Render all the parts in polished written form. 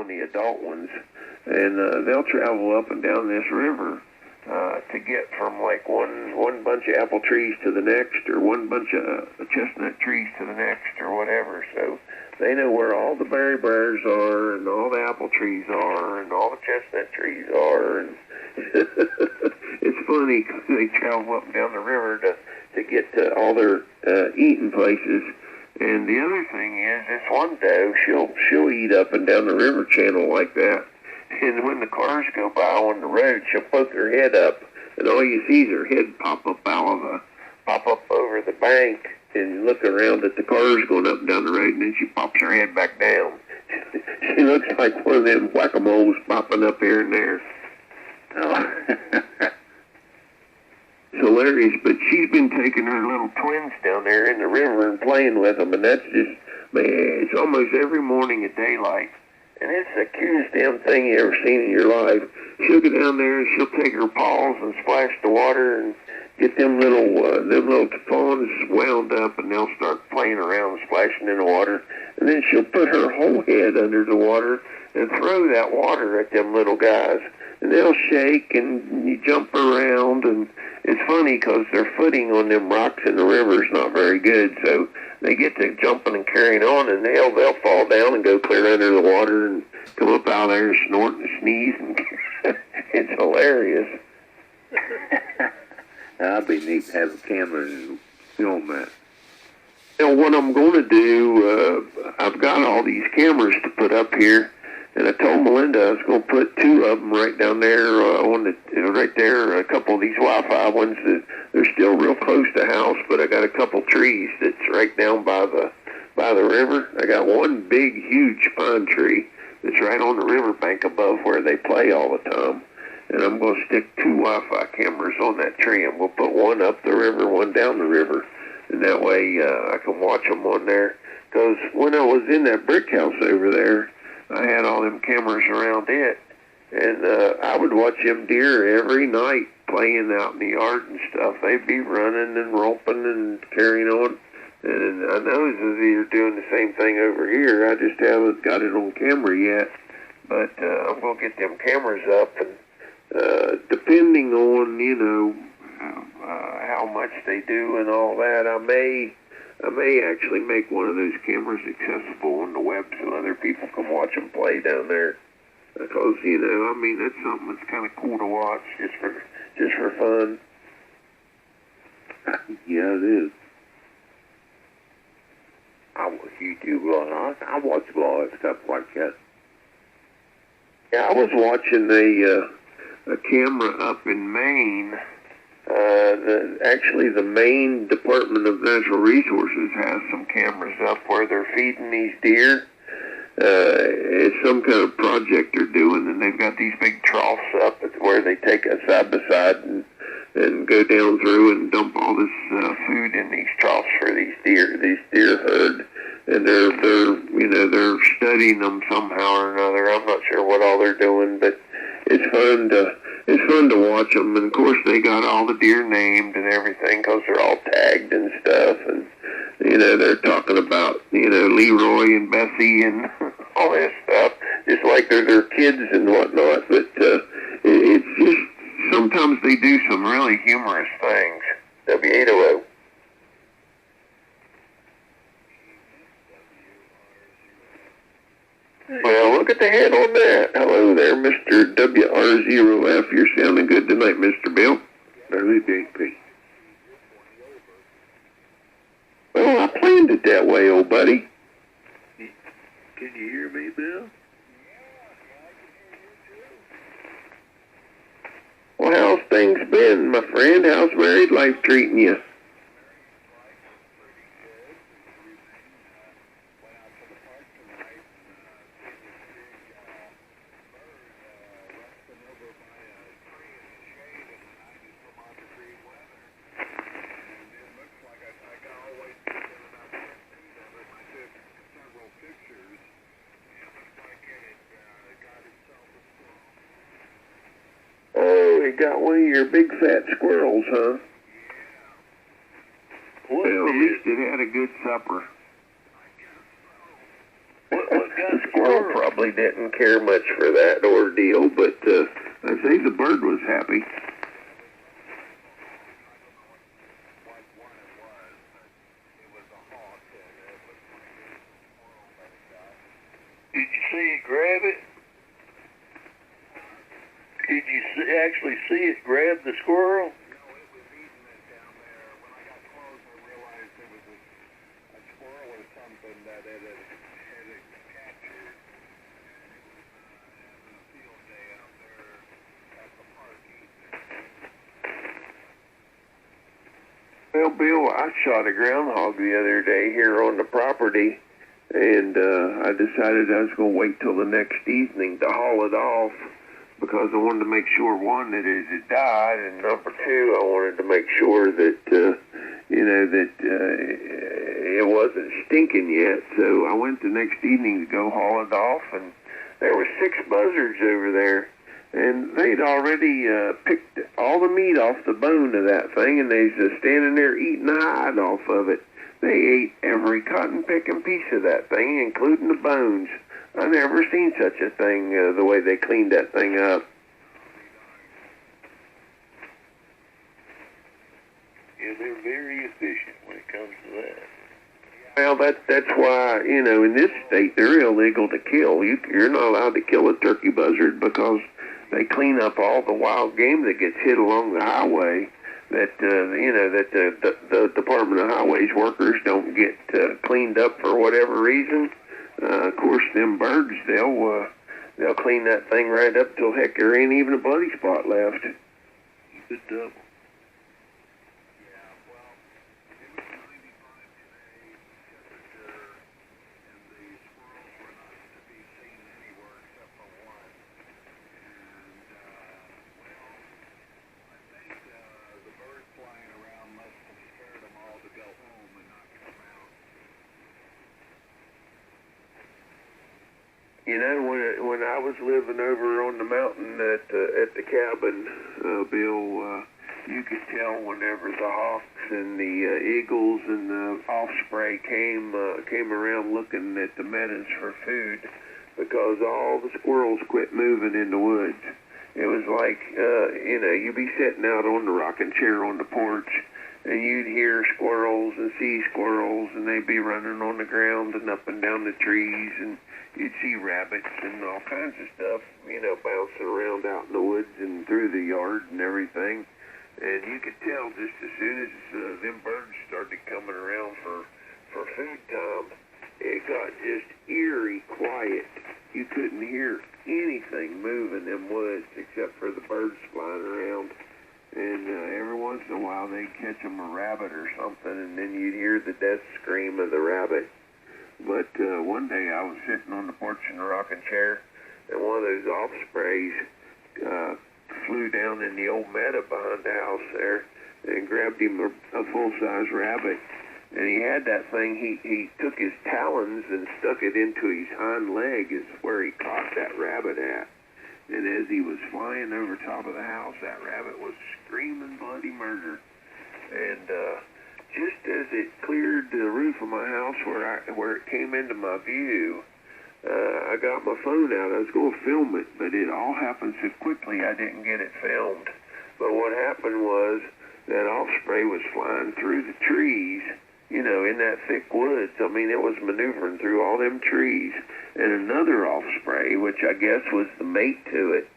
on the adult ones, and they'll travel up and down this river to get from like one bunch of apple trees to the next, or one bunch of chestnut trees to the next, or whatever. So they know where all the berry briars are, and all the apple trees are, and all the chestnut trees are. And it's funny because they travel up and down the river to get to all their eating places. And the other thing is, this one doe, she'll eat up and down the river channel like that. And when the cars go by on the road, she'll poke her head up, and all you see is her head pop up over the bank, and look around at the cars going up and down the road, and then she pops her head back down. She looks like one of them whack-a-moles popping up here and there. Oh. It's hilarious, but she's been taking her little twins down there in the river and playing with them, and that's just, man, it's almost every morning at daylight. And it's the cutest damn thing you ever seen in your life. She'll go down there and she'll take her paws and splash the water and get them little fawns wound up, and they'll start playing around, splashing in the water. And then she'll put her whole head under the water and throw that water at them little guys. And they'll shake and you jump around, and it's funny because their footing on them rocks in the river is not very good, so they get to jumping and carrying on, and they'll fall down and go clear under the water and come up out there and snort and sneeze, and it's hilarious. That'd be neat to have a camera and film that. You know, what I'm going to do, I've got all these cameras to put up here, and I told Melinda I was going to put two of them right down there right there. A couple of these Wi-Fi ones they're still real close to the house, but I got a couple trees that's right down by the river. I got one big, huge pine tree that's right on the riverbank above where they play all the time, and I'm going to stick two Wi-Fi cameras on that tree. I'm going to put one up the river, one down the river, and that way I can watch them on there. Because when I was in that brick house over there, I had all them cameras around it, and I would watch them deer every night playing out in the yard and stuff. They'd be running and romping and carrying on, and I know they're doing the same thing over here. I just haven't got it on camera yet, but I'm going to get them cameras up, and depending on, how much they do and all that, I may actually make one of those cameras accessible on the web so other people can watch them play down there. Because, that's something that's kind of cool to watch just for fun. Yeah, it is. I watch YouTube a lot. I watch a lot of stuff like that. Yeah, I was watching a camera up in Maine. Actually, the Maine Department of Natural Resources has some cameras up where they're feeding these deer. It's some kind of project they're doing, and they've got these big troughs up where they take us side by side and go down through and dump all this food in these troughs for these deer herd. And they're studying them somehow or another. I'm not sure what all they're doing, but it's fun to watch them. And of course, they got all the deer named and everything because they're all tagged and stuff. And they're talking about Leroy and Bessie and all this stuff, just like they're their kids and whatnot. But it's just sometimes they do some really humorous things. W800. Well, look at the head on that. Hello there, Mr. WR0F. You're sounding good tonight, Mr. Bill. Very big. Well, I planned it that way, old buddy. Can you hear me, Bill? Well, how's things been, my friend? How's married life treating you? Got one of your big fat squirrels, huh? Well, at least it had a good supper. What kind of squirrel? Probably. really didn't care much for that ordeal, but I'd say the bird was happy. Did you see it grab it? Did you actually see it grab the squirrel? Well, Bill, I shot a groundhog the other day here on the property, and I decided I was going to wait till the next evening to haul it off because I wanted to make sure, one, that it had died, and number two, I wanted to make sure that, it wasn't stinking yet. So I went the next evening to go haul it off, and there were 6 buzzards over there. And they'd already picked all the meat off the bone of that thing, and they's just standing there eating the hide off of it. They ate every cotton-picking piece of that thing, including the bones. I never seen such a thing, the way they cleaned that thing up. Yeah, they're very efficient when it comes to that. Well, that's why, in this state, they're illegal to kill. You're not allowed to kill a turkey buzzard because they clean up all the wild game that gets hit along the highway that the Department of Highways workers don't get cleaned up for whatever reason. Of course, them birds, they'll clean that thing right up till heck there ain't even a bloody spot left. Good double. When I was living over on the mountain at the cabin, Bill, you could tell whenever the hawks and the eagles and the osprey came around looking at the meadows for food, because all the squirrels quit moving in the woods. It was like, you'd be sitting out on the rocking chair on the porch, and you'd hear squirrels and see squirrels, and they'd be running on the ground and up and down the trees, and you'd see rabbits and all kinds of stuff, bouncing around out in the woods and through the yard and everything. And you could tell just as soon as them birds started coming around for food time, it got just eerie quiet. You couldn't hear anything move in them woods except for the birds flying around. And every once in a while they'd catch them a rabbit or something, and then you'd hear the death scream of the rabbit. But one day I was sitting on the porch in a rocking chair, and one of those ospreys flew down in the old meadow behind the house there and grabbed him a full-size rabbit. And he had that thing, he took his talons and stuck it into his hind leg is where he caught that rabbit at. And as he was flying over top of the house, that rabbit was screaming bloody murder. And just as it cleared the roof of my house where it came into my view, I got my phone out. I was going to film it, but it all happened so quickly I didn't get it filmed. But what happened was that osprey was flying through the trees, in that thick woods. I mean, it was maneuvering through all them trees. And another osprey, which I guess was the mate to it,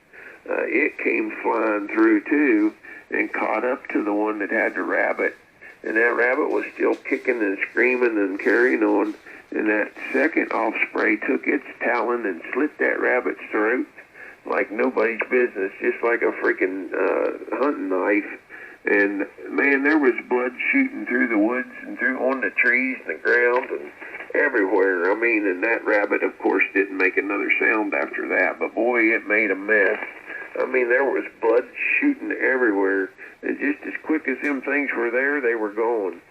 it came flying through too and caught up to the one that had the rabbit. And that rabbit was still kicking and screaming and carrying on. And that second osprey took its talon and slit that rabbit's throat like nobody's business, just like a freaking hunting knife. And, man, there was blood shooting through the woods and through on the trees and the ground and everywhere. I mean, and that rabbit, of course, didn't make another sound after that. But, boy, it made a mess. I mean, there was blood shooting everywhere. And just as quick as them things were there, they were gone.